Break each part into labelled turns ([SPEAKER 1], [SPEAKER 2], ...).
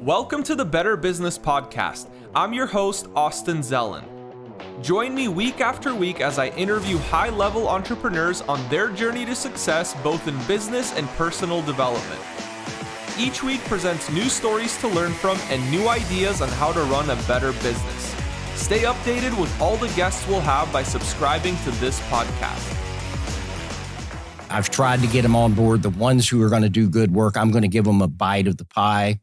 [SPEAKER 1] Welcome to the Better Business Podcast. I'm your host, Austin Zelan. Join me week after week as I interview high-level entrepreneurs on their journey to success, both in business and personal development. Each week presents new stories to learn from and new ideas on how to run a better business. Stay updated with all the guests we'll have by subscribing to this podcast.
[SPEAKER 2] I've tried to get them on board. The ones who are going to do good work, I'm going to give them a bite of the pie,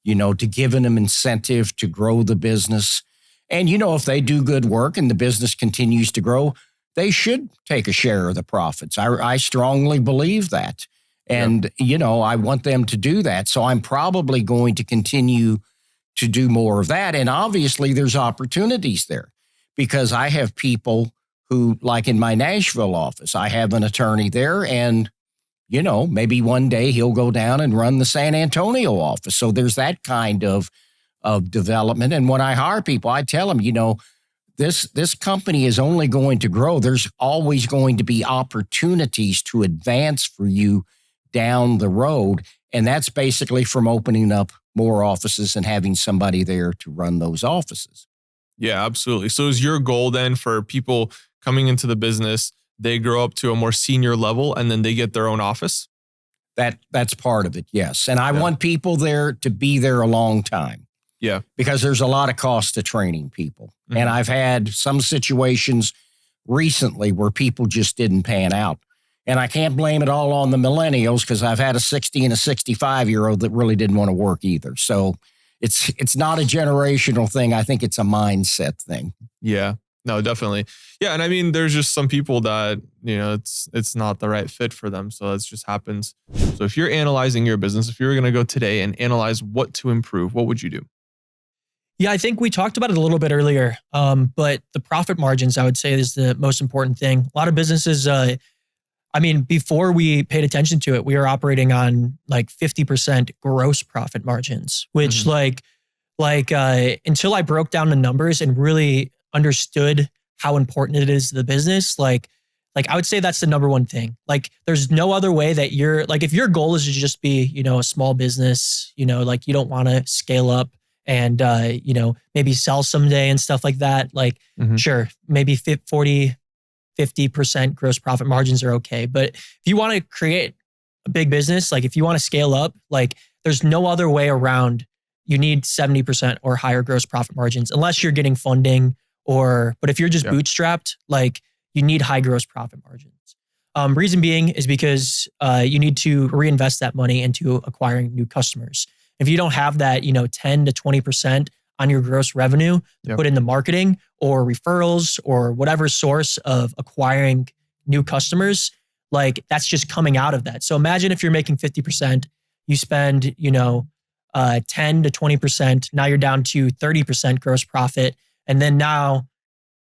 [SPEAKER 2] to giving them incentive to grow the business. And, if they do good work and the business continues to grow, they should take a share of the profits. I strongly believe that. And, I want them to do that. So I'm probably going to continue to do more of that. And obviously there's opportunities there because I have people who, like in my Nashville office, I have an attorney there and, maybe one day he'll go down and run the San Antonio office. So there's that kind of development. And when I hire people, I tell them, this company is only going to grow. There's always going to be opportunities to advance for you down the road. And that's basically from opening up more offices and having somebody there to run those offices.
[SPEAKER 3] Yeah, absolutely. So is your goal then for people coming into the business, they grow up to a more senior level and then they get their own office?
[SPEAKER 2] That's part of it, yes. And I want people there to be there a long time.
[SPEAKER 3] Yeah.
[SPEAKER 2] Because there's a lot of cost to training people. Mm-hmm. And I've had some situations recently where people just didn't pan out. And I can't blame it all on the millennials because I've had a 60 and a 65-year-old that really didn't want to work either. So it's not a generational thing. I think it's a mindset thing.
[SPEAKER 3] Yeah. No, definitely. Yeah. And I mean, there's just some people that, it's not the right fit for them. So it just happens. So if you're analyzing your business, if you're going to go today and analyze what to improve, what would you do?
[SPEAKER 4] Yeah, I think we talked about it a little bit earlier, but the profit margins, I would say, is the most important thing. A lot of businesses, before we paid attention to it, we were operating on like 50% gross profit margins, which until I broke down the numbers and really understood how important it is to the business, like I would say that's the number one thing. Like there's no other way that you're like, if your goal is to just be, a small business, you don't want to scale up and, maybe sell someday and stuff like that. Like, sure, maybe 50% gross profit margins are okay. But if you want to create a big business, like if you want to scale up, like there's no other way around. You need 70% or higher gross profit margins, unless you're getting funding but if you're just bootstrapped, like you need high gross profit margins. Reason being is because you need to reinvest that money into acquiring new customers. If you don't have that, 10 to 20% on your gross revenue to put into marketing or referrals or whatever source of acquiring new customers, like that's just coming out of that. So imagine if you're making 50%, you spend, 10 to 20%. Now you're down to 30% gross profit. And then now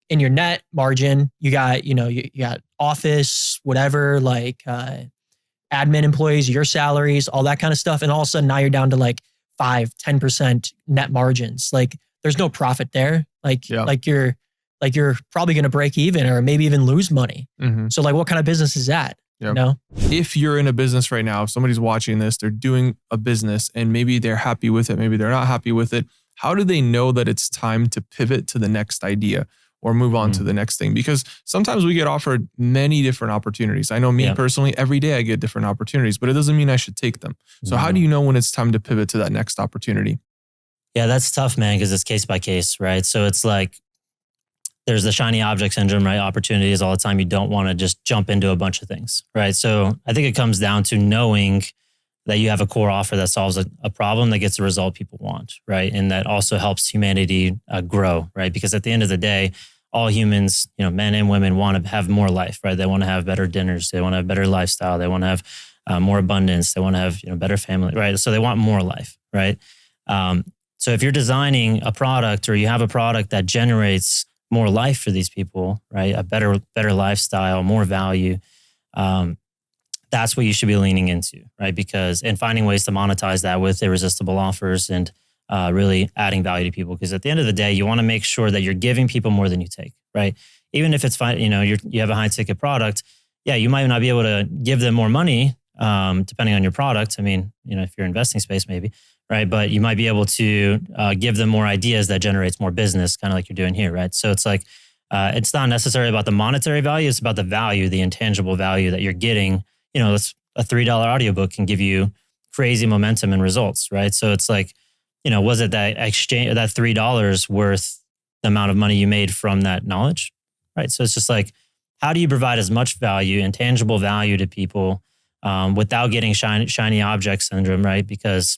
[SPEAKER 4] in your net margin, you got, you got office, whatever, like admin employees, your salaries, all that kind of stuff. And all of a sudden now you're down to like 5-10% net margins. Like there's no profit there. Like you're probably going to break even or maybe even lose money. Mm-hmm. So like what kind of business is that?
[SPEAKER 3] Yep. If you're in a business right now, if somebody's watching this, they're doing a business and maybe they're happy with it, maybe they're not happy with it. How do they know that it's time to pivot to the next idea or move on to the next thing? Because sometimes we get offered many different opportunities. I know me personally, every day I get different opportunities, but it doesn't mean I should take them. So how do you know when it's time to pivot to that next opportunity?
[SPEAKER 5] Yeah, that's tough, man, because it's case by case, right? So it's like, there's the shiny object syndrome, right? Opportunities all the time. You don't want to just jump into a bunch of things, right? So I think it comes down to knowing that you have a core offer that solves a problem that gets the result people want, right? And that also helps humanity grow, right? Because at the end of the day, all humans, men and women want to have more life, right? They want to have better dinners. They want to have better lifestyle. They want to have more abundance. They want to have, better family, right? So they want more life, right? So if you're designing a product or you have a product that generates more life for these people, right? A better lifestyle, more value, that's what you should be leaning into, right? And finding ways to monetize that with irresistible offers and really adding value to people. Because at the end of the day, you want to make sure that you're giving people more than you take, right? Even if it's fine, you have a high ticket product, you might not be able to give them more money, depending on your product. I mean, if you're investing space, maybe, right? But you might be able to give them more ideas that generates more business, kind of like you're doing here, right? So it's like, it's not necessarily about the monetary value. It's about the value, the intangible value that you're getting. You know, that's a $3 audiobook can give you crazy momentum and results, right? So it's like, you know, was it that exchange, that $3 worth the amount of money you made from that knowledge, right? So it's just like, how do you provide as much value, intangible value to people without getting shiny object syndrome, right? Because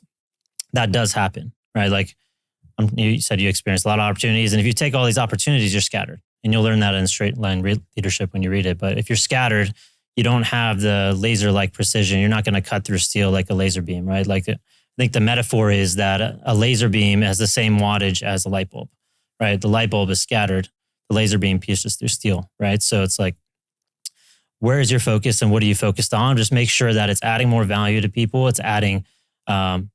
[SPEAKER 5] that does happen, right? Like you said, you experienced a lot of opportunities, and if you take all these opportunities, you're scattered, and you'll learn that in Straight Line Leadership when you read it. But if you're scattered, you don't have the laser-like precision. You're not going to cut through steel like a laser beam, right? Like I think the metaphor is that a laser beam has the same wattage as a light bulb, right? The light bulb is scattered. The laser beam pierces through steel, right? So it's like, where is your focus and what are you focused on? Just make sure that it's adding more value to people. It's adding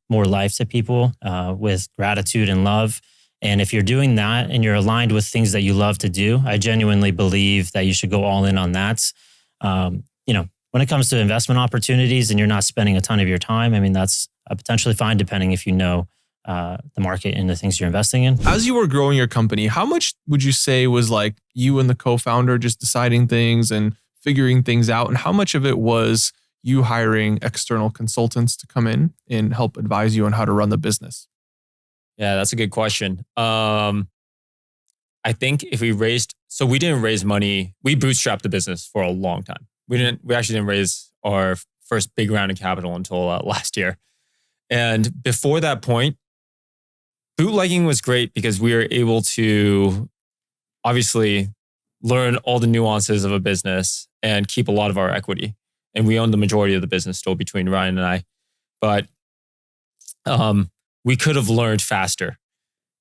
[SPEAKER 5] more life to people with gratitude and love. And if you're doing that and you're aligned with things that you love to do, I genuinely believe that you should go all in on that. You know, when it comes to investment opportunities and you're not spending a ton of your time, I mean, that's potentially fine depending if you know the market and the things you're investing in.
[SPEAKER 3] As you were growing your company, how much would you say was like you and the co-founder just deciding things and figuring things out? And how much of it was you hiring external consultants to come in and help advise you on how to run the business?
[SPEAKER 6] Yeah, that's a good question. I think if we we didn't raise money. We bootstrapped the business for a long time. We actually didn't raise our first big round of capital until last year. And before that point, bootlegging was great because we were able to obviously learn all the nuances of a business and keep a lot of our equity. And we own the majority of the business still between Ryan and I. But we could have learned faster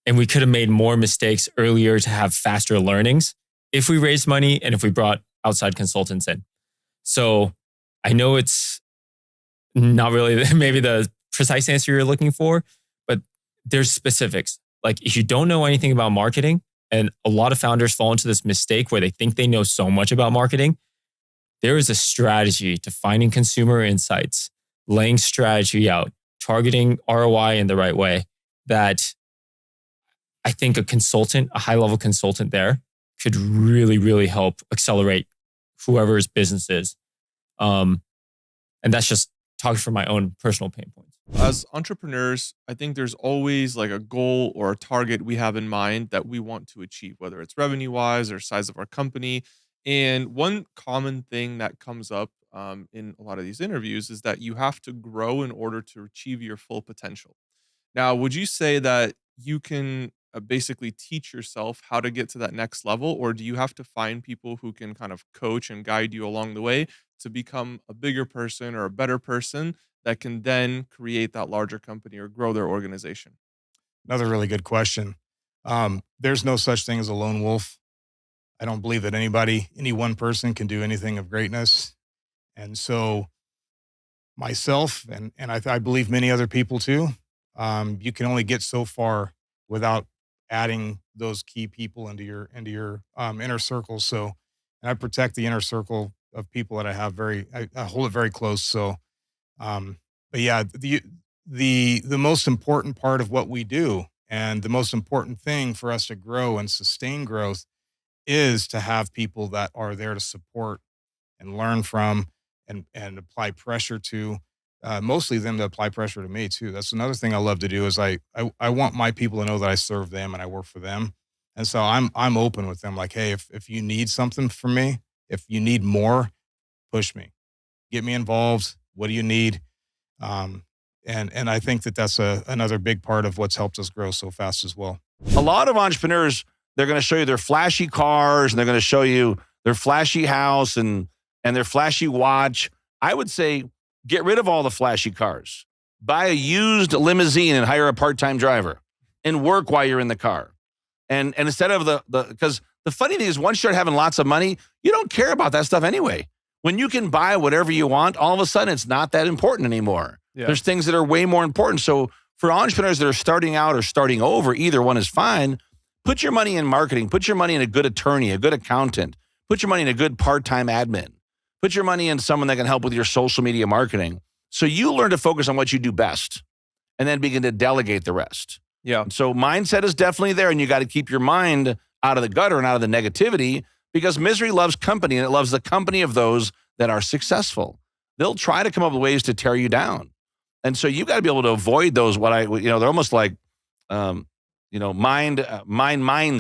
[SPEAKER 6] and we could have made more mistakes earlier to have faster learnings if we raised money and if we brought outside consultants in. So I know it's not really maybe the precise answer you're looking for, but there's specifics. Like if you don't know anything about marketing, and a lot of founders fall into this mistake where they think they know so much about marketing, there is a strategy to finding consumer insights, laying strategy out, targeting ROI in the right way that I think a high-level consultant there could really, really help accelerate whoever's business is. And that's just talking from my own personal pain points.
[SPEAKER 1] As entrepreneurs, I think there's always like a goal or a target we have in mind that we want to achieve, whether it's revenue wise or size of our company. And one common thing that comes up in a lot of these interviews is that you have to grow in order to achieve your full potential. Now, would you say that you can basically teach yourself how to get to that next level, or do you have to find people who can kind of coach and guide you along the way to become a bigger person or a better person that can then create that larger company or grow their organization?
[SPEAKER 7] Another really good question. There's no such thing as a lone wolf. I don't believe that any one person can do anything of greatness. And so myself, and I believe many other people too, you can only get so far without adding those key people into your inner circle. So I protect the inner circle of people that I have I hold it very close. So, but yeah, the most important part of what we do and the most important thing for us to grow and sustain growth is to have people that are there to support and learn from and apply pressure to, mostly them to apply pressure to me too. That's another thing I love to do is I want my people to know that I serve them and I work for them. And so I'm open with them. Like, hey, if you need something from me, if you need more, push me, get me involved. What do you need? And I think that that's another big part of what's helped us grow so fast as well.
[SPEAKER 8] A lot of entrepreneurs, they're going to show you their flashy cars and they're going to show you their flashy house and their flashy watch. I would say get rid of all the flashy cars. Buy a used limousine and hire a part-time driver and work while you're in the car. And instead of because the funny thing is once you start having lots of money, you don't care about that stuff anyway. When you can buy whatever you want, all of a sudden it's not that important anymore. Yeah. There's things that are way more important. So for entrepreneurs that are starting out or starting over, either one is fine. Put your money in marketing. Put your money in a good attorney, a good accountant. Put your money in a good part-time admin. Put your money in someone that can help with your social media marketing. So you learn to focus on what you do best. and then begin to delegate the rest.
[SPEAKER 1] Yeah.
[SPEAKER 8] So mindset is definitely there, and you got to keep your mind out of the gutter and out of the negativity, because misery loves company, and it loves the company of those that are successful. They'll try to come up with ways to tear you down. And so you got to be able to avoid those, they're almost like, minds,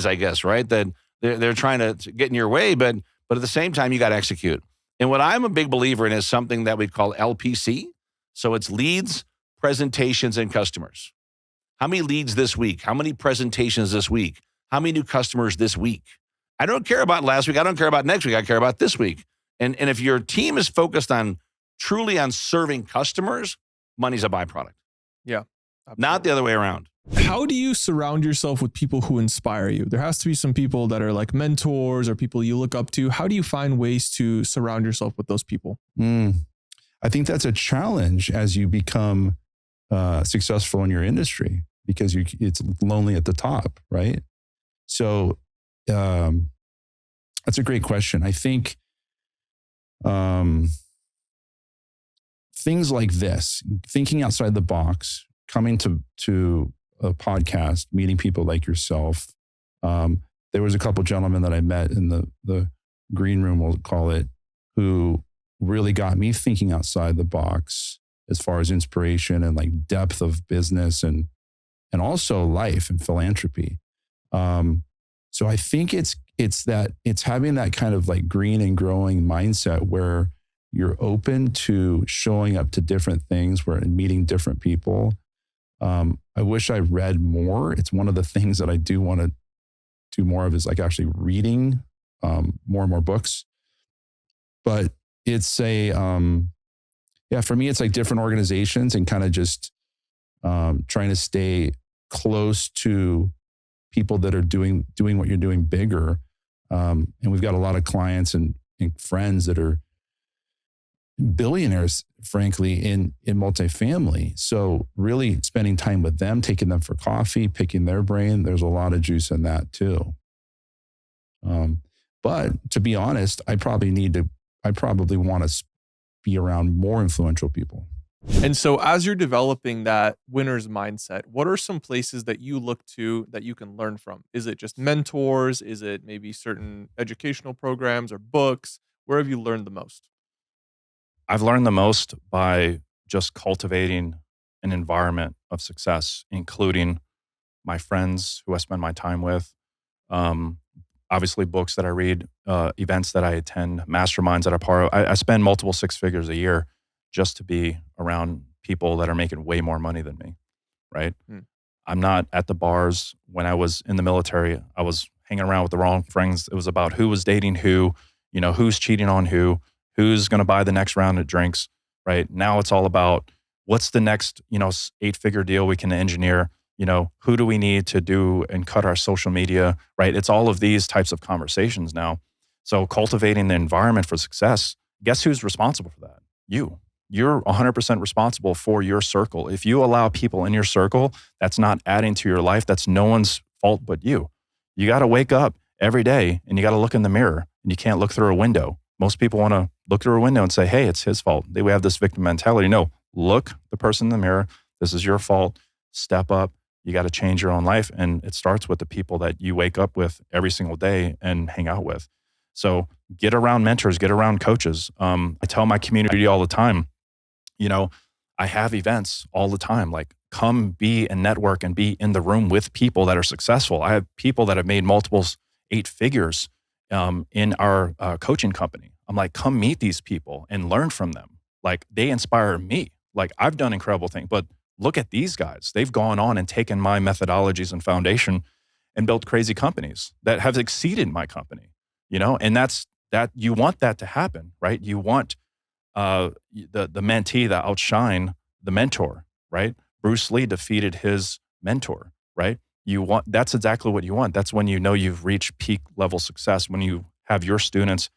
[SPEAKER 8] I guess, right? That they're trying to get in your way, but at the same time, you got to execute. And what I'm a big believer in is something that we call LPC. So it's leads, presentations, and customers. How many leads this week? How many presentations this week? How many new customers this week? I don't care about last week. I don't care about next week. I care about this week. And if your team is focused truly on serving customers, money's a byproduct.
[SPEAKER 1] Yeah. Absolutely.
[SPEAKER 8] Not the other way around.
[SPEAKER 3] How do you surround yourself with people who inspire you? There has to be some people that are like mentors or people you look up to. How do you find ways to surround yourself with those people?
[SPEAKER 9] I think that's a challenge as you become successful in your industry, because it's lonely at the top, right? So that's a great question. I think things like this, thinking outside the box, coming to a podcast, meeting people like yourself. There was a couple gentlemen that I met in the green room, we'll call it, who really got me thinking outside the box as far as inspiration and like depth of business and also life and philanthropy. So I think it's having that kind of like green and growing mindset where you're open to showing up to different things, and meeting different people. I wish I read more. It's one of the things that I do want to do more of, is like actually reading more and more books. But it's for me, it's like different organizations and kind of just trying to stay close to people that are doing what you're doing bigger. And we've got a lot of clients and friends that are billionaires, frankly, in multifamily. So really spending time with them, taking them for coffee, picking their brain, there's a lot of juice in that too. But to be honest, I probably want to be around more influential people.
[SPEAKER 1] And so as you're developing that winner's mindset, what are some places that you look to that you can learn from? Is it just mentors? Is it maybe certain educational programs or books? Where have you learned the most?
[SPEAKER 10] I've learned the most by just cultivating an environment of success, including my friends who I spend my time with, obviously books that I read, events that I attend, masterminds that I'm part of. I spend multiple six figures a year just to be around people that are making way more money than me, right? I'm not at the bars. When I was in the military, I was hanging around with the wrong friends. It was about who was dating who, who's cheating on who's going to buy the next round of drinks, right? Now it's all about what's the next, 8-figure deal we can engineer, who do we need to do and cut our social media, right? It's all of these types of conversations now. So cultivating the environment for success, guess who's responsible for that? You. You're 100% responsible for your circle. If you allow people in your circle, that's not adding to your life. That's no one's fault but you. You got to wake up every day and you got to look in the mirror, and you can't look through a window. Most people want to look through a window and say, hey, it's his fault. We have this victim mentality. No, look the person in the mirror. This is your fault. Step up. You got to change your own life. And it starts with the people that you wake up with every single day and hang out with. So get around mentors, get around coaches. I tell my community all the time, I have events all the time. Like, come be and network and be in the room with people that are successful. I have people that have made multiples 8 figures in our coaching company. I'm like, come meet these people and learn from them. Like, they inspire me. Like, I've done incredible things, but look at these guys. They've gone on and taken my methodologies and foundation and built crazy companies that have exceeded my company, and that you want that to happen, right? You want the mentee to outshine the mentor, right? Bruce Lee defeated his mentor, right? That's exactly what you want. That's when you've reached peak level success, when you have your students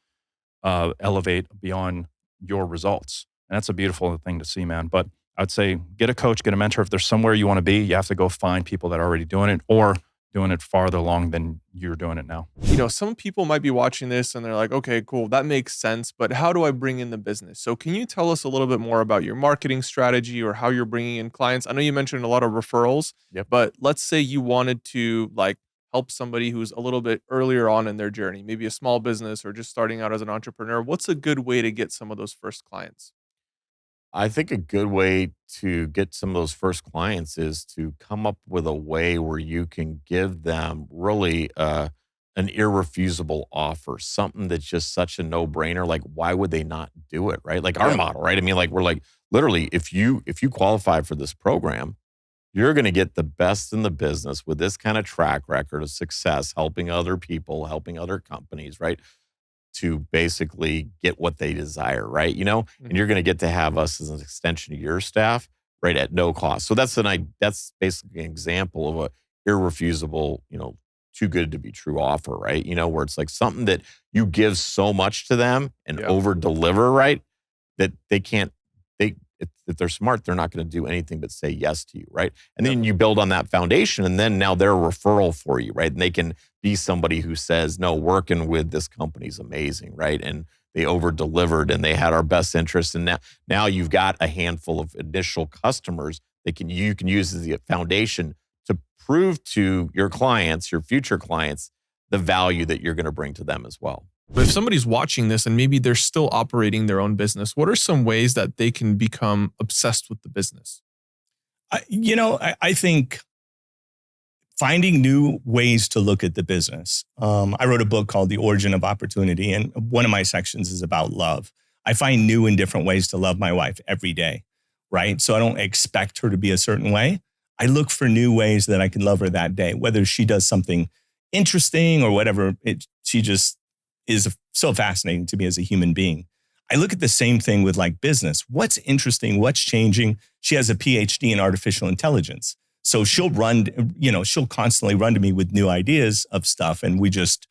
[SPEAKER 10] elevate beyond your results. And that's a beautiful thing to see, man. But I'd say get a coach, get a mentor. If there's somewhere you want to be, you have to go find people that are already doing it, or doing it farther along than you're doing it now.
[SPEAKER 3] You know, some people might be watching this and they're like, okay, cool, that makes sense, but how do I bring in the business? So can you tell us a little bit more about your marketing strategy or how you're bringing in clients? I know you mentioned a lot of referrals, but let's say you wanted to like help somebody who's a little bit earlier on in their journey, maybe a small business or just starting out as an entrepreneur. What's a good way to get some of those first clients?
[SPEAKER 8] I think a good way to get some of those first clients is to come up with a way where you can give them really an irrefusable offer, something that's just such a no-brainer. Like, why would they not do it, right? Like our model, right? I mean, like we're like literally, if you qualify for this program, you're going to get the best in the business with this kind of track record of success, helping other people, helping other companies, right? To basically get what they desire, right? You know, and you're going to get to have us as an extension of your staff, right, at no cost. So that's basically an example of a irrefusable, you know, too good to be true offer, right? You know, where it's like something that you give so much to them and over deliver, right? That they can't, if they're smart, they're not going to do anything but say yes to you, right? And then you build on that foundation, and then now they're a referral for you, right? And they can be somebody who says, no, working with this company's amazing, right? And they over delivered and they had our best interest. And now you've got a handful of initial customers that you can use as the foundation to prove to your clients, your future clients, the value that you're going to bring to them as well.
[SPEAKER 3] But if somebody's watching this and maybe they're still operating their own business, what are some ways that they can become obsessed with the business?
[SPEAKER 11] I think finding new ways to look at the business. I wrote a book called The Origin of Opportunity, and one of my sections is about love. I find new and different ways to love my wife every day, right? So I don't expect her to be a certain way. I look for new ways that I can love her that day, whether she does something interesting or whatever. She just is so fascinating to me as a human being. I look at the same thing with like business. What's interesting? What's changing? She has a PhD in artificial intelligence. So she'll constantly run to me with new ideas of stuff. And we just,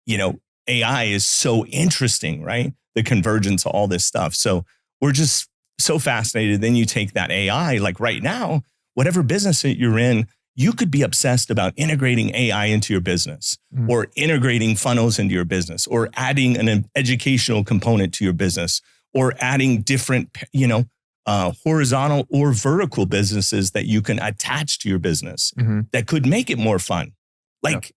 [SPEAKER 11] AI is so interesting, right? The convergence of all this stuff. So we're just so fascinated. Then you take that AI, like right now, whatever business that you're in, you could be obsessed about integrating AI into your business or integrating funnels into your business or adding an educational component to your business or adding different, horizontal or vertical businesses that you can attach to your business that could make it more fun. Like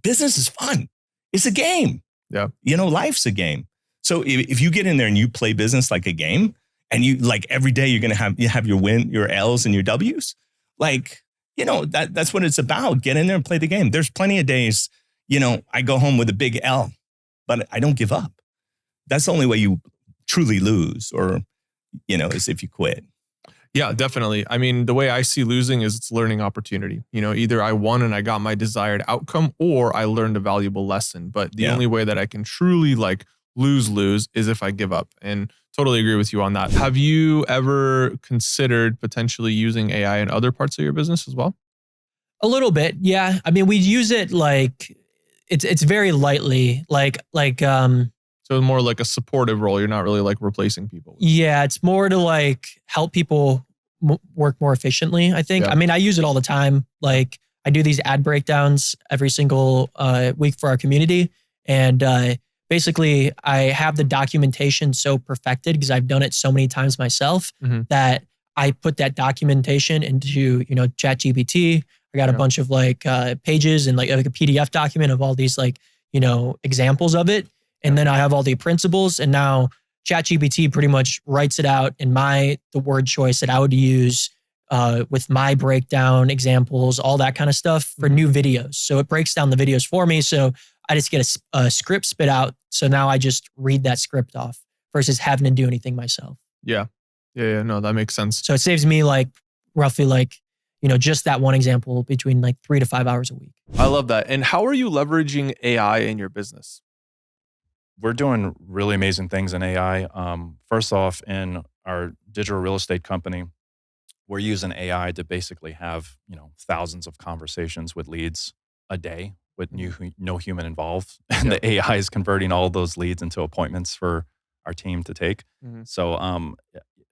[SPEAKER 11] business is fun. It's a game.
[SPEAKER 3] Yeah.
[SPEAKER 11] Life's a game. So if you get in there and you play business like a game and you like every day you're going to have your win, your L's and your W's, that's what it's about. Get in there and play the game. There's plenty of days, I go home with a big L, but I don't give up. That's the only way you truly lose or, is if you quit.
[SPEAKER 3] Yeah, definitely. I mean, the way I see losing is it's learning opportunity. Either I won and I got my desired outcome or I learned a valuable lesson. But the only way that I can truly like lose is if I give up. And totally agree with you on that. Have you ever considered potentially using AI in other parts of your business as well?
[SPEAKER 4] A little bit, yeah. I mean, we use it like it's very lightly,
[SPEAKER 3] So more like a supportive role. You're not really like replacing people.
[SPEAKER 4] Yeah, it's more to like help people work more efficiently, I think.
[SPEAKER 3] Yeah.
[SPEAKER 4] I mean, I use it all the time. Like I do these ad breakdowns every single week for our community. And basically I have the documentation so perfected because I've done it so many times myself that I put that documentation into, ChatGPT. I got a bunch of like pages and like a PDF document of all these like, examples of it. And then I have all the principles, and now ChatGPT pretty much writes it out in the word choice that I would use with my breakdown examples, all that kind of stuff for new videos. So it breaks down the videos for me. So I just get a script spit out. So now I just read that script off versus having to do anything myself.
[SPEAKER 3] Yeah. No, that makes sense.
[SPEAKER 4] So it saves me like roughly like, just that one example between like 3 to 5 hours a week.
[SPEAKER 3] I love that. And how are you leveraging AI in your business?
[SPEAKER 10] We're doing really amazing things in AI. First off, in our digital real estate company, we're using AI to basically have, thousands of conversations with leads a day with no human involved. And the AI is converting all those leads into appointments for our team to take. So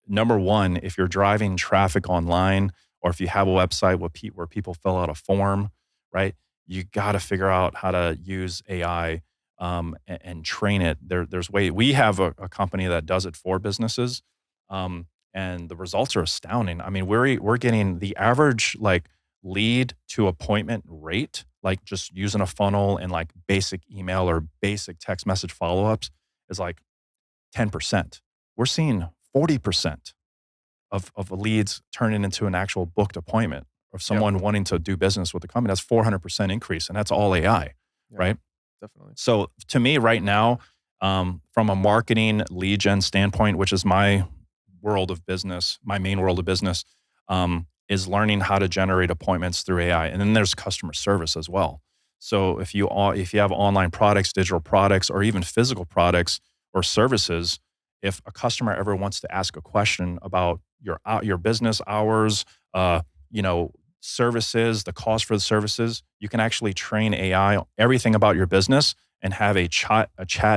[SPEAKER 10] number one, if you're driving traffic online or if you have a website where people fill out a form, right? you got to figure out how to use AI and train it. There's way. We have a company that does it for businesses, and the results are astounding. I mean, we're getting the average like lead to appointment rate, like just using a funnel and like basic email or basic text message follow-ups is like 10%. We're seeing 40% of leads turning into an actual booked appointment of someone wanting to do business with the company. That's 400% increase, and that's all AI, right?
[SPEAKER 3] Definitely.
[SPEAKER 10] So to me right now, from a marketing lead gen standpoint, which is my world of business, my main world of business, is learning how to generate appointments through AI. And then there's customer service as well. So if you have online products, digital products, or even physical products or services, if a customer ever wants to ask a question about your business hours, services, the cost for the services, you can actually train AI everything about your business and have a chat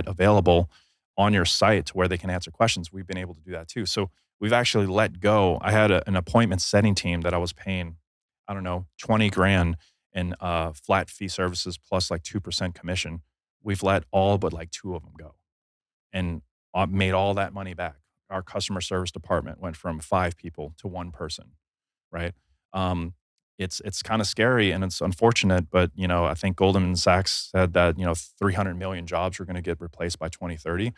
[SPEAKER 10] available on your site to where they can answer questions. We've been able to do that too. So we've actually let go. I had an appointment setting team that I was paying, I don't know, 20 grand in flat fee services plus like 2% commission. We've let all but like 2 of them go and made all that money back. Our customer service department went from 5 people to 1 person, right? It's kind of scary and it's unfortunate, but I think Goldman Sachs said that 300 million jobs are going to get replaced by 2030,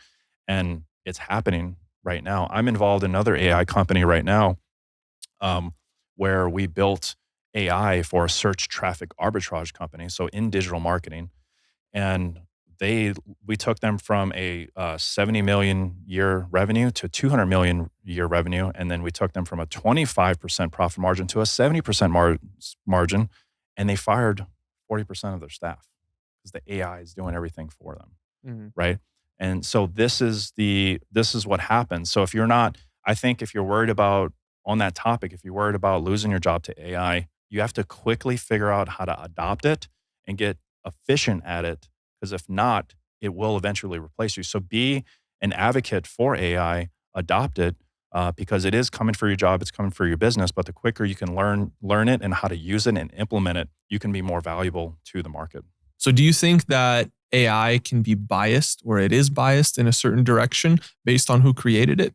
[SPEAKER 10] and it's happening right now. I'm involved in another AI company right now, where we built AI for a search traffic arbitrage company, so in digital marketing, and we took them from a 70 million year revenue to 200 million year revenue. And then we took them from a 25% profit margin to a 70% margin. And they fired 40% of their staff because the AI is doing everything for them. Right. And so this is what happens. So if you're worried about on that topic, if you're worried about losing your job to AI, you have to quickly figure out how to adopt it and get efficient at it. Because if not, it will eventually replace you. So be an advocate for AI, adopt it, because it is coming for your job, it's coming for your business. But the quicker you can learn it and how to use it and implement it, you can be more valuable to the market.
[SPEAKER 3] So do you think that AI can be biased, or it is biased in a certain direction based on who created it?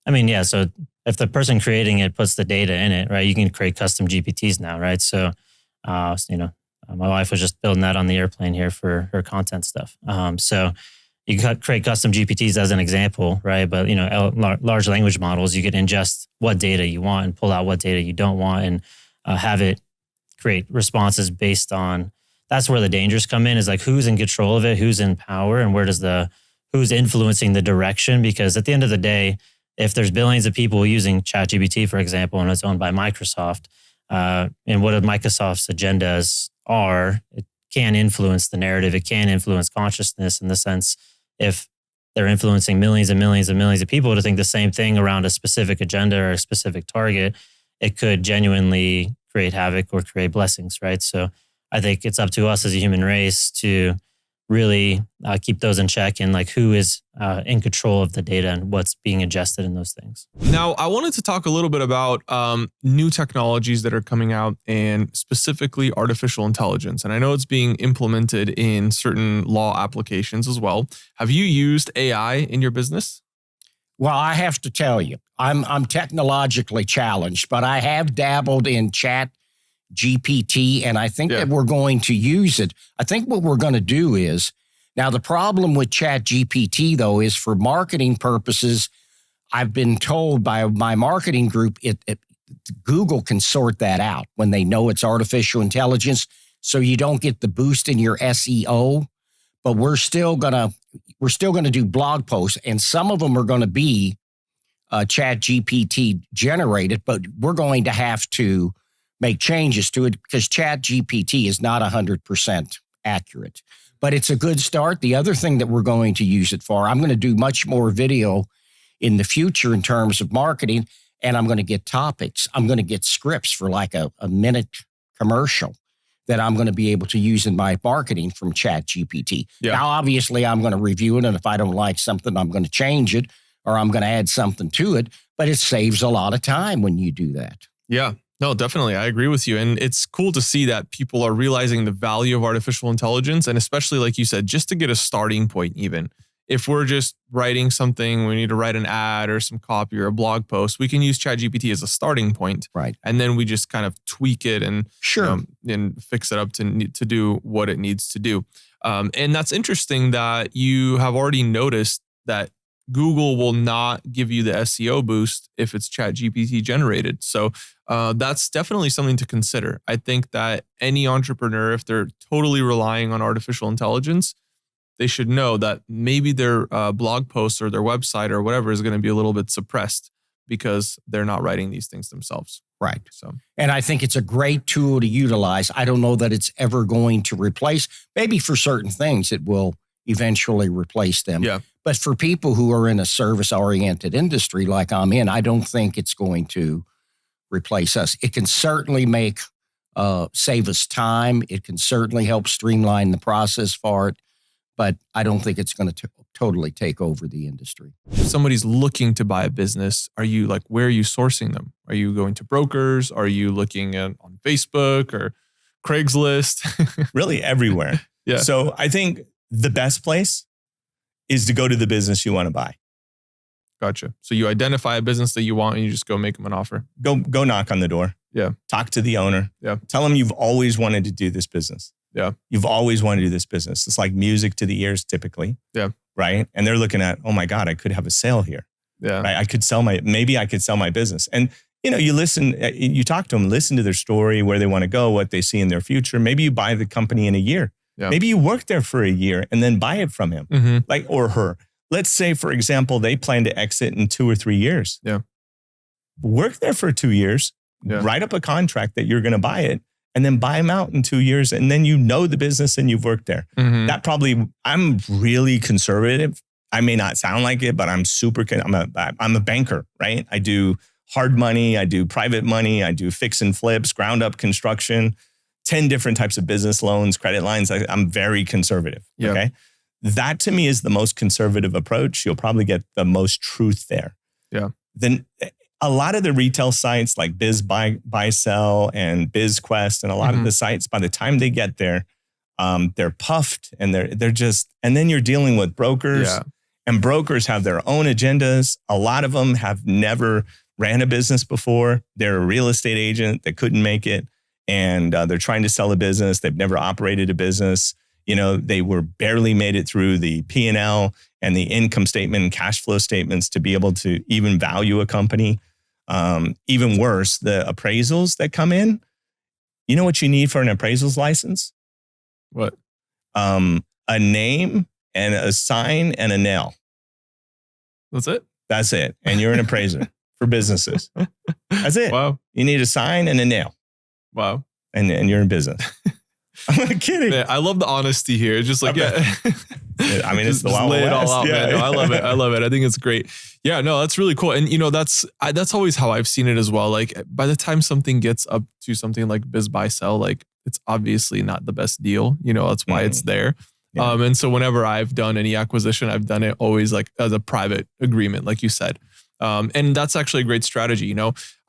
[SPEAKER 5] I mean, yeah. So if the person creating it puts the data in it, right, you can create custom GPTs now, right? So, my wife was just building that on the airplane here for her content stuff. So you can create custom GPTs as an example, right? But large language models, you can ingest what data you want and pull out what data you don't want, and have it create responses based on. That's where the dangers come in. Is like who's in control of it, who's in power, and who's influencing the direction. Because at the end of the day, if there's billions of people using ChatGPT, for example, and it's owned by Microsoft, and what Microsoft's agendas are, it can influence the narrative. It can influence consciousness in the sense if they're influencing millions and millions and millions of people to think the same thing around a specific agenda or a specific target, it could genuinely create havoc or create blessings, right? So I think it's up to us as a human race to really keep those in check, and like who is in control of the data and what's being ingested in those things.
[SPEAKER 3] Now, I wanted to talk a little bit about new technologies that are coming out, and specifically artificial intelligence. And I know it's being implemented in certain law applications as well. Have you used AI in your business?
[SPEAKER 2] Well, I have to tell you, I'm technologically challenged, but I have dabbled in chat GPT, and I think that we're going to use it. I think what we're going to do is, now the problem with chat GPT though is for marketing purposes, I've been told by my marketing group, Google can sort that out when they know it's artificial intelligence, so you don't get the boost in your SEO. But we're still gonna do blog posts, and some of them are going to be chat GPT generated, but we're going to have to make changes to it because chat GPT is not 100% accurate, but it's a good start. The other thing that we're going to use it for, I'm going to do much more video in the future in terms of marketing, and I'm going to get topics. I'm going to get scripts for like a minute commercial that I'm going to be able to use in my marketing from chat GPT. Now, obviously I'm going to review it, and if I don't like something, I'm going to change it or I'm going to add something to it, but it saves a lot of time when you do that.
[SPEAKER 3] Yeah. No, definitely. I agree with you. And it's cool to see that people are realizing the value of artificial intelligence. And especially, like you said, just to get a starting point, even if we're just writing something, we need to write an ad or some copy or a blog post, we can use ChatGPT as a starting point.
[SPEAKER 2] Right.
[SPEAKER 3] And then we just kind of tweak it and,
[SPEAKER 2] Sure.
[SPEAKER 3] And fix it up to do what it needs to do. And that's interesting that you have already noticed that Google will not give you the SEO boost if it's ChatGPT generated. So that's definitely something to consider. I think that any entrepreneur, if they're totally relying on artificial intelligence, they should know that maybe their blog posts or their website or whatever is going to be a little bit suppressed because they're not writing these things themselves.
[SPEAKER 2] Right.
[SPEAKER 3] So,
[SPEAKER 2] and I think it's a great tool to utilize. I don't know that it's ever going to replace, maybe for certain things it will eventually replace them.
[SPEAKER 3] Yeah.
[SPEAKER 2] But for people who are in a service-oriented industry like I'm in, I don't think it's going to replace us. It can certainly save us time. It can certainly help streamline the process for it, but I don't think it's going to totally take over the industry.
[SPEAKER 3] if somebody's looking to buy a business, are you like, where are you sourcing them? Are you going to brokers? Are you looking on Facebook or Craigslist?
[SPEAKER 11] Really everywhere.
[SPEAKER 3] Yeah.
[SPEAKER 11] So I think the best place is to go to the business you want to buy.
[SPEAKER 3] Gotcha. So you identify a business that you want and you just go make them an offer.
[SPEAKER 11] Go knock on the door.
[SPEAKER 3] Yeah.
[SPEAKER 11] Talk to the owner.
[SPEAKER 3] Yeah.
[SPEAKER 11] Tell them you've always wanted to do this business.
[SPEAKER 3] Yeah.
[SPEAKER 11] You've always wanted to do this business. It's like music to the ears typically.
[SPEAKER 3] Yeah.
[SPEAKER 11] Right. And they're looking at, oh my God, I could have a sale here.
[SPEAKER 3] Yeah.
[SPEAKER 11] Right. Maybe I could sell my business. And you listen, you talk to them, listen to their story, where they want to go, what they see in their future. Maybe you buy the company in a year.
[SPEAKER 3] Yeah.
[SPEAKER 11] Maybe you work there for a year and then buy it from him,
[SPEAKER 3] Mm-hmm.
[SPEAKER 11] or her. Let's say, for example, they plan to exit in 2 or 3 years.
[SPEAKER 3] Yeah.
[SPEAKER 11] Work there for 2 years,
[SPEAKER 3] Yeah.
[SPEAKER 11] write up a contract that you're going to buy it, and then buy them out in 2 years. And then you know the business and you've worked there.
[SPEAKER 3] Mm-hmm.
[SPEAKER 11] I'm really conservative. I may not sound like it, but I'm a banker, right? I do hard money. I do private money. I do fix and flips, ground up construction, 10 different types of business loans, credit lines. I'm very conservative.
[SPEAKER 3] Yeah.
[SPEAKER 11] Okay. That to me is the most conservative approach. You'll probably get the most truth there.
[SPEAKER 3] Yeah.
[SPEAKER 11] Then a lot of the retail sites like Biz Buy Sell and BizQuest and a lot of the sites, by the time they get there, they're puffed and they're just, and then you're dealing with brokers, and brokers have their own agendas. A lot of them have never ran a business before. They're a real estate agent that couldn't make it, and they're trying to sell a business. They've never operated a business. They were barely made it through the P&L and the income statement and cash flow statements to be able to even value a company. Even worse, the appraisals that come in. You know what you need for an appraisals license?
[SPEAKER 3] What?
[SPEAKER 11] A name and a sign and a nail.
[SPEAKER 3] That's it?
[SPEAKER 11] That's it. And you're an appraiser for businesses. That's it.
[SPEAKER 3] Wow.
[SPEAKER 11] You need a sign and a nail.
[SPEAKER 3] Wow.
[SPEAKER 11] And you're in business. I'm not kidding.
[SPEAKER 3] Man, I love the honesty here. It's just like,
[SPEAKER 11] I mean, it's the
[SPEAKER 3] just
[SPEAKER 11] Wild
[SPEAKER 3] lay it all
[SPEAKER 11] West.
[SPEAKER 3] out,
[SPEAKER 11] Yeah.
[SPEAKER 3] man. No, I love it. I love it. I think it's great. Yeah, no, that's really cool. And that's always how I've seen it as well. Like by the time something gets up to something like Biz Buy Sell, like it's obviously not the best deal. That's why it's there.
[SPEAKER 11] Yeah.
[SPEAKER 3] And so whenever I've done any acquisition, I've done it always like as a private agreement, like you said. And that's actually a great strategy.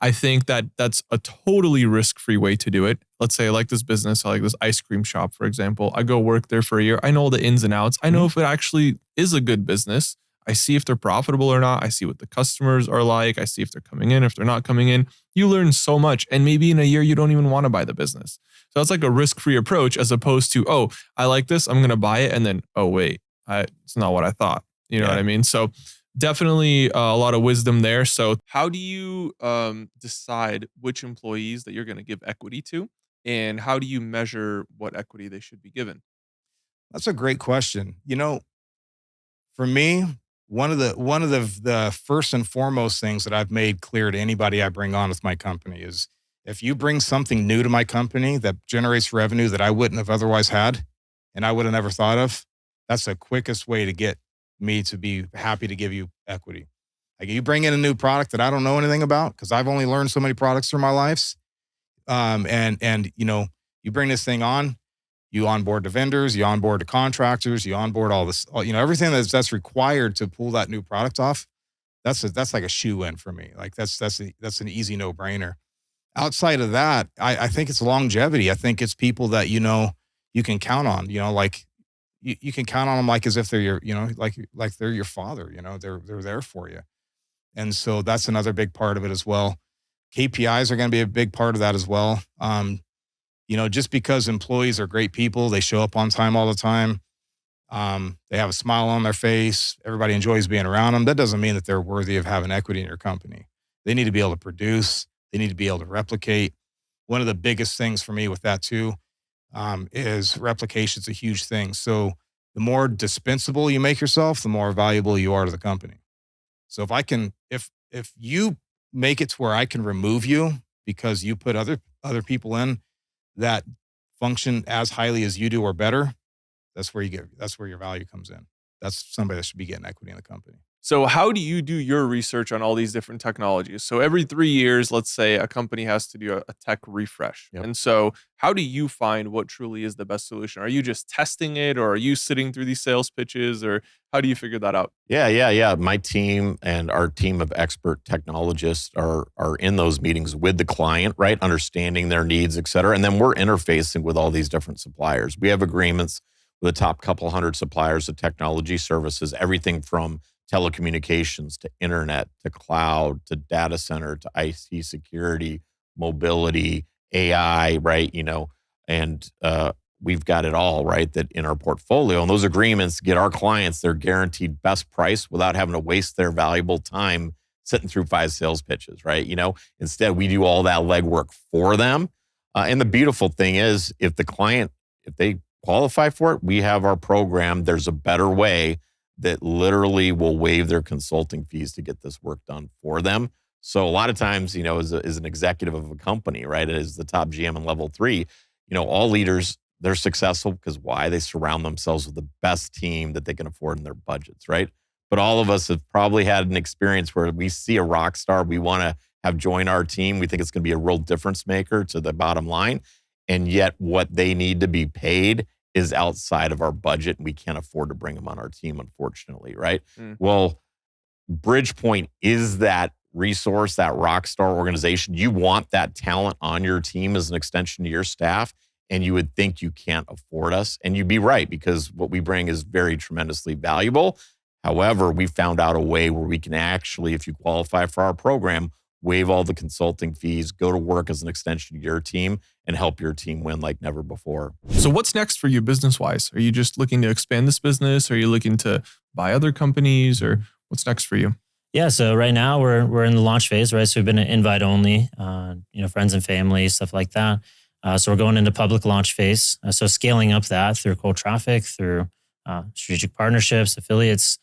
[SPEAKER 3] I think that that's a totally risk-free way to do it. Let's say I like this business, I like this ice cream shop, for example. I go work there for a year. I know all the ins and outs. I know if it actually is a good business. I see if they're profitable or not. I see what the customers are like. I see if they're coming in, if they're not coming in. You learn so much. And maybe in a year, you don't even want to buy the business. So it's like a risk-free approach as opposed to, oh, I like this, I'm going to buy it. And then, oh, wait, it's not what I thought. You know what I mean? So definitely a lot of wisdom there. So how do you decide which employees that you're going to give equity to? And how do you measure what equity they should be given?
[SPEAKER 7] That's a great question. For me, one of the first and foremost things that I've made clear to anybody I bring on with my company is if you bring something new to my company that generates revenue that I wouldn't have otherwise had and I would have never thought of, that's the quickest way to get me to be happy to give you equity. Like you bring in a new product that I don't know anything about because I've only learned so many products through my lives. And you bring this thing on, you onboard the vendors, you onboard the contractors, you onboard all this, everything that's required to pull that new product off. That's like a shoe in for me. Like that's an easy no brainer. outside of that, I think it's longevity. I think it's people that, you know, you can count on, you know, like you can count on them like as if they're your, you know, like they're your father, you know, they're there for you. And so that's another big part of it as well. KPIs are going to be a big part of that as well. You know, just because employees are great people, they show up on time all the time. They have a smile on their face. Everybody enjoys being around them. That doesn't mean that they're worthy of having equity in your company. They need to be able to produce. They need to be able to replicate. One of the biggest things for me with that too, is replication's a huge thing. So the more dispensable you make yourself, the more valuable you are to the company. So if you make it to where I can remove you because you put other people in that function as highly as you do or better, that's where your value comes in. That's somebody that should be getting equity in the company.
[SPEAKER 1] So how do you do your research on all these different technologies? So every 3 years, let's say a company has to do a tech refresh.
[SPEAKER 12] Yep.
[SPEAKER 1] And so how do you find what truly is the best solution? Are you just testing it, or are you sitting through these sales pitches, or how do you figure that out?
[SPEAKER 12] Yeah. My team and our team of expert technologists are in those meetings with the client, right? Understanding their needs, et cetera. And then we're interfacing with all these different suppliers. We have agreements with the top couple hundred suppliers of technology services, everything from telecommunications to internet to cloud to data center to IT security, mobility, AI, right? You know, and we've got it all, right? That in our portfolio, and those agreements get our clients their guaranteed best price without having to waste their valuable time sitting through 5 sales pitches, right? You know, instead we do all that legwork for them. And the beautiful thing is, if they qualify for it, we have our program. There's a better way that literally will waive their consulting fees to get this work done for them. So a lot of times, you know, as an executive of a company, right, as the top GM in level 3, you know, all leaders, they're successful because why? They surround themselves with the best team that they can afford in their budgets, right? But all of us have probably had an experience where we see a rock star we want to have join our team. We think it's going to be a real difference maker to the bottom line. And yet what they need to be paid is outside of our budget, and we can't afford to bring them on our team, unfortunately, right? Well, Bridgepoint is that resource, that rock star organization. You want that talent on your team as an extension to your staff, and you would think you can't afford us. And you'd be right, because what we bring is very tremendously valuable. However, we found out a way where we can actually, if you qualify for our program, waive all the consulting fees, go to work as an extension to your team, and help your team win like never before.
[SPEAKER 3] So what's next for you business-wise? Are you just looking to expand this business? Are you looking to buy other companies, or what's next for you?
[SPEAKER 5] Yeah, so right now we're in the launch phase, right? So we've been an invite only, you know, friends and family, stuff like that. So we're going into public launch phase. So scaling up that through cold traffic, through strategic partnerships, affiliates.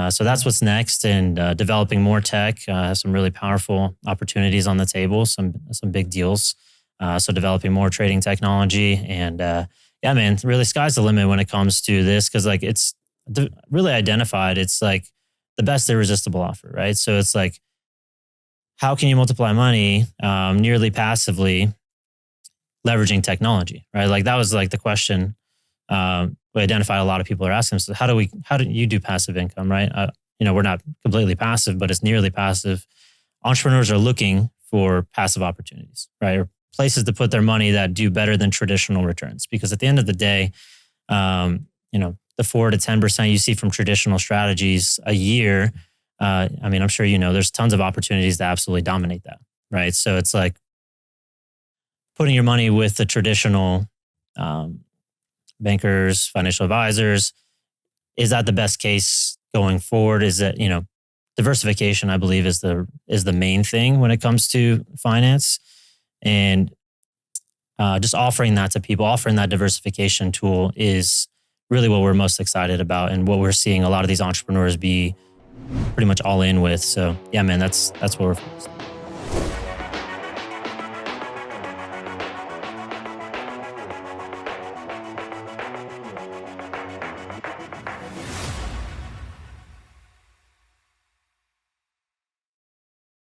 [SPEAKER 5] So that's what's next, and developing more tech. Some really powerful opportunities on the table, some big deals. So developing more trading technology, and yeah, man, really sky's the limit when it comes to this, because like it's really identified. It's like the best irresistible offer, right? So it's like, how can you multiply money nearly passively, leveraging technology, right? Like that was like the question we identified a lot of people are asking. So how do you do passive income, right? You know, we're not completely passive, but it's nearly passive. Entrepreneurs are looking for passive opportunities, right? Or places to put their money that do better than traditional returns. Because at the end of the day, you know, the 4 to 10% you see from traditional strategies a year, I mean, I'm sure you know, there's tons of opportunities that absolutely dominate that, right? So it's like putting your money with the traditional bankers, financial advisors. Is that the best case going forward? Is that, you know, diversification, I believe, is the main thing when it comes to finance, and just offering that to people, offering that diversification tool is really what we're most excited about, and what we're seeing a lot of these entrepreneurs be pretty much all in with. So yeah, man, that's what we're focused on.